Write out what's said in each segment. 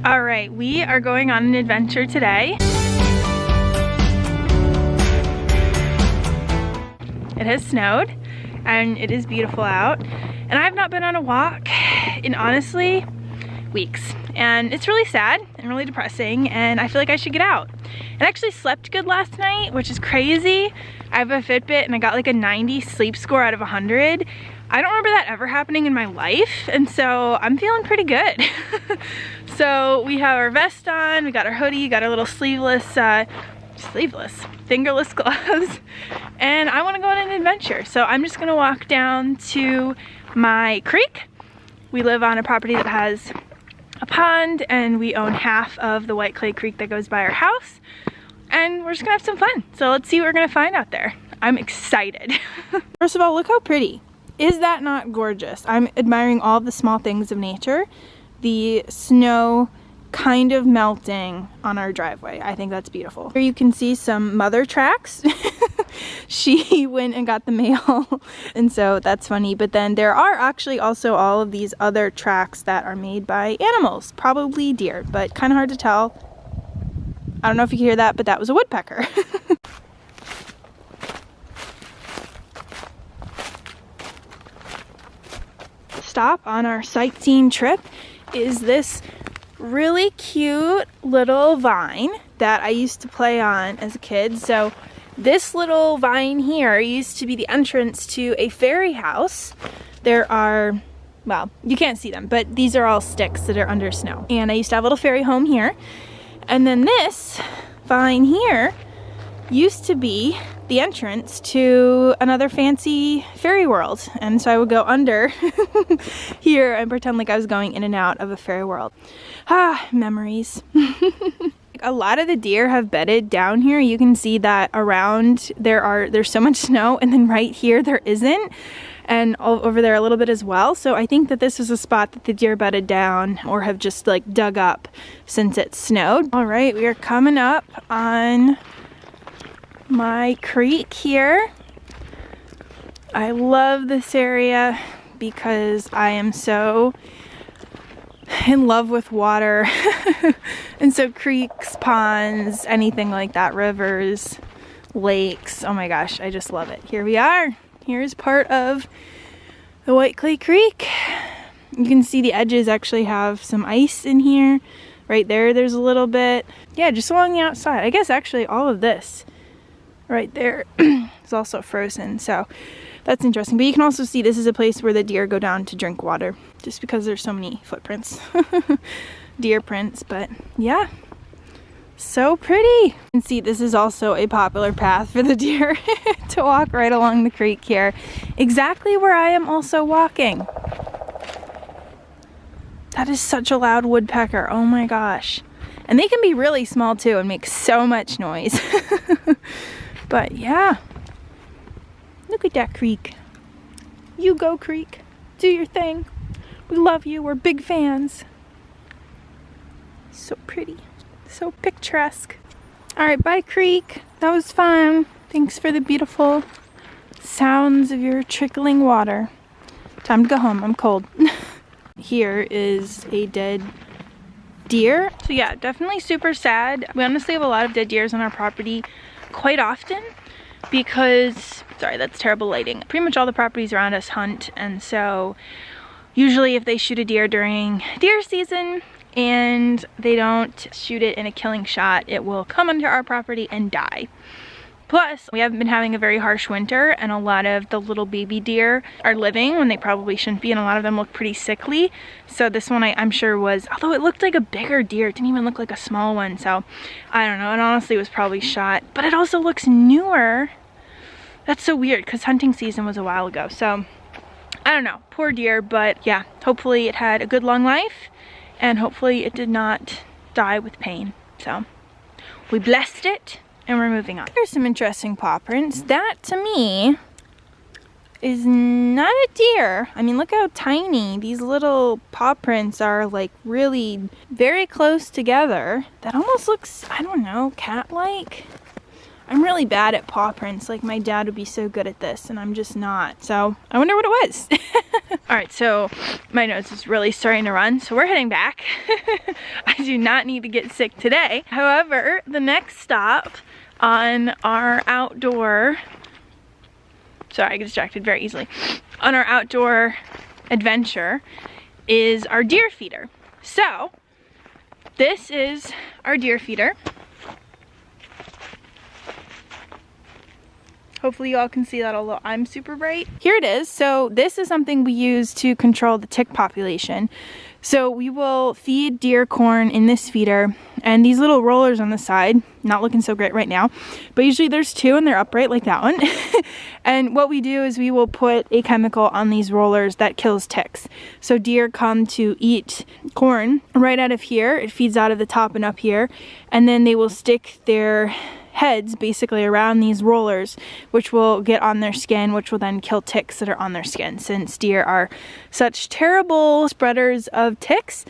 All right, we are going on an adventure today. It has snowed and it is beautiful out. And I have not been on a walk in honestly weeks. And it's really sad and really depressing and I feel like I should get out. I actually slept good last night, which is crazy. I have a Fitbit and I got like a 90 sleep score out of 100. I don't remember that ever happening in my life, and so I'm feeling pretty good. So we have our vest on, we got our hoodie, got our little fingerless gloves, and I want to go on an adventure. So I'm just gonna walk down to my creek. We live on a property that has a pond, and we own half of the white clay creek that goes by our house, and we're just gonna have some fun. So let's see what we're gonna find out there. I'm excited. First of all, look how pretty. Is that not gorgeous? I'm admiring all the small things of nature. The snow kind of melting on our driveway. I think that's beautiful. Here you can see some mother tracks. She went and got the mail, and so that's funny. But then there are actually also all of these other tracks that are made by animals, probably deer, but kind of hard to tell. I don't know if you can hear that, but that was a woodpecker. Stop on our sightseeing trip is this really cute little vine that I used to play on as a kid. So this little vine here used to be the entrance to a fairy house. There are, well, you can't see them, but these are all sticks that are under snow. And I used to have a little fairy home here. And then this vine here used to be the entrance to another fancy fairy world, and so I would go under here and pretend like I was going in and out of a fairy world. Ah, memories. A lot of the deer have bedded down here. You can see that around there's so much snow, and then right here there isn't, and over there a little bit as well. So I think that this is a spot that the deer bedded down or have just like dug up since it snowed. All right, we are coming up on my creek here. I love this area because I am so in love with water. And so creeks, ponds, anything like that, rivers, lakes, oh my gosh, I just love it. Here we are. Here's part of the White Clay Creek. You can see the edges actually have some ice in here. Right there's a little bit. Yeah, just along the outside. I guess actually all of this right there is also frozen, so that's interesting. But you can also see this is a place where the deer go down to drink water, just because there's so many footprints. Deer prints, but yeah, so pretty. You can see this is also a popular path for the deer to walk right along the creek here, exactly where I am also walking. That is such a loud woodpecker, oh my gosh. And they can be really small too and make so much noise. But yeah, look at that creek. You go, creek. Do your thing. We love you. We're big fans. So pretty. So picturesque. All right, bye, creek. That was fun. Thanks for the beautiful sounds of your trickling water. Time to go home. I'm cold. Here is a dead deer. So yeah, definitely super sad. We honestly have a lot of dead deers on our property quite often because, sorry, that's terrible lighting. Pretty much all the properties around us hunt, and so usually if they shoot a deer during deer season and they don't shoot it in a killing shot, it will come onto our property and die. Plus, we haven't been having a very harsh winter, and a lot of the little baby deer are living when they probably shouldn't be, and a lot of them look pretty sickly. So this one I'm sure was, although it looked like a bigger deer, it didn't even look like a small one, so I don't know, it honestly was probably shot. But it also looks newer. That's so weird, because hunting season was a while ago, so I don't know, poor deer. But yeah, hopefully it had a good long life, and hopefully it did not die with pain. So we blessed it, and we're moving on. Here's some interesting paw prints. That, to me, is not a deer. I mean, look how tiny. These little paw prints are like really very close together. That almost looks, I don't know, cat-like? I'm really bad at paw prints. Like my dad would be so good at this and I'm just not. So I wonder what it was. All right, so my nose is really starting to run, so we're heading back. I do not need to get sick today. However, the next stop on our outdoor, sorry, I get distracted very easily, on our outdoor adventure is our deer feeder. So this is our deer feeder. Hopefully you all can see that, although I'm super bright. Here it is. So this is something we use to control the tick population. So we will feed deer corn in this feeder, and these little rollers on the side, not looking so great right now, but usually there's two and they're upright like that one. And what we do is we will put a chemical on these rollers that kills ticks. So deer come to eat corn right out of here. It feeds out of the top and up here, and then they will stick their heads basically around these rollers, which will get on their skin, which will then kill ticks that are on their skin, since deer are such terrible spreaders of ticks,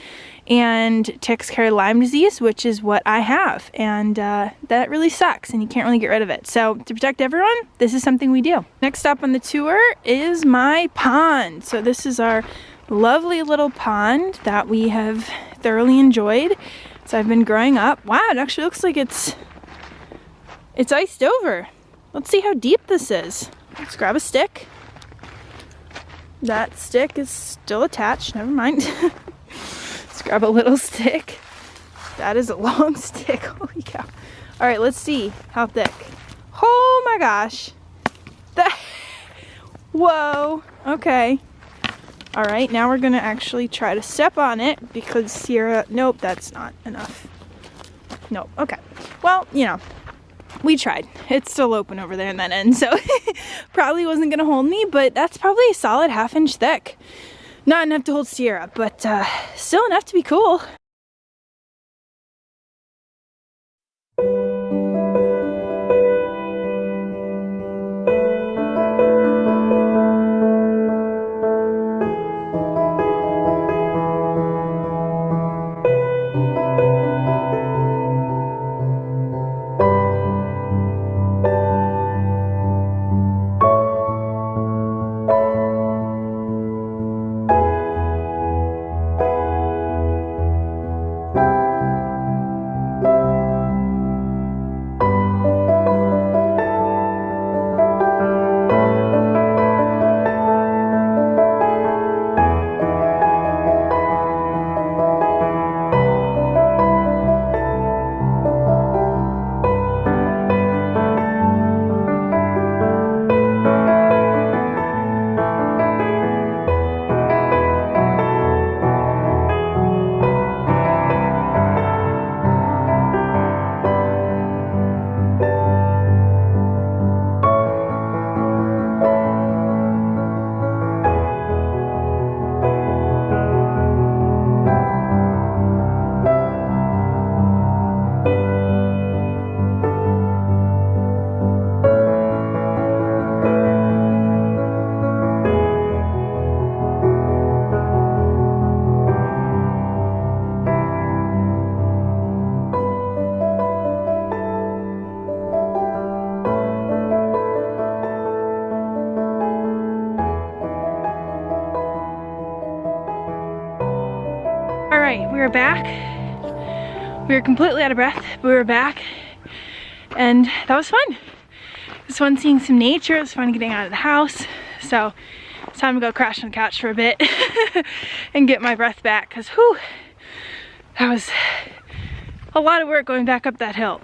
and ticks carry Lyme disease, which is what I have, and that really sucks and you can't really get rid of it. So to protect everyone, this is something we do. Next up on the tour is my pond. So this is our lovely little pond that we have thoroughly enjoyed. So I've been growing up. Wow, it actually looks like it's iced over. Let's see how deep this is. Let's grab a stick. That stick is still attached, never mind. Let's grab a little stick. That is a long stick, holy cow. All right, let's see how thick. Oh my gosh. Whoa, okay. All right, now we're gonna actually try to step on it because Sierra, nope, that's not enough. Nope, okay. Well, you know, we tried. It's still open over there in that end, so probably wasn't gonna hold me, but that's probably a solid 1/2 inch thick. Not enough to hold Sierra, but still enough to be cool. Alright, we are back. We were completely out of breath, but we were back. And that was fun. It was fun seeing some nature. It was fun getting out of the house. So it's time to go crash on the couch for a bit and get my breath back, because whew, that was a lot of work going back up that hill.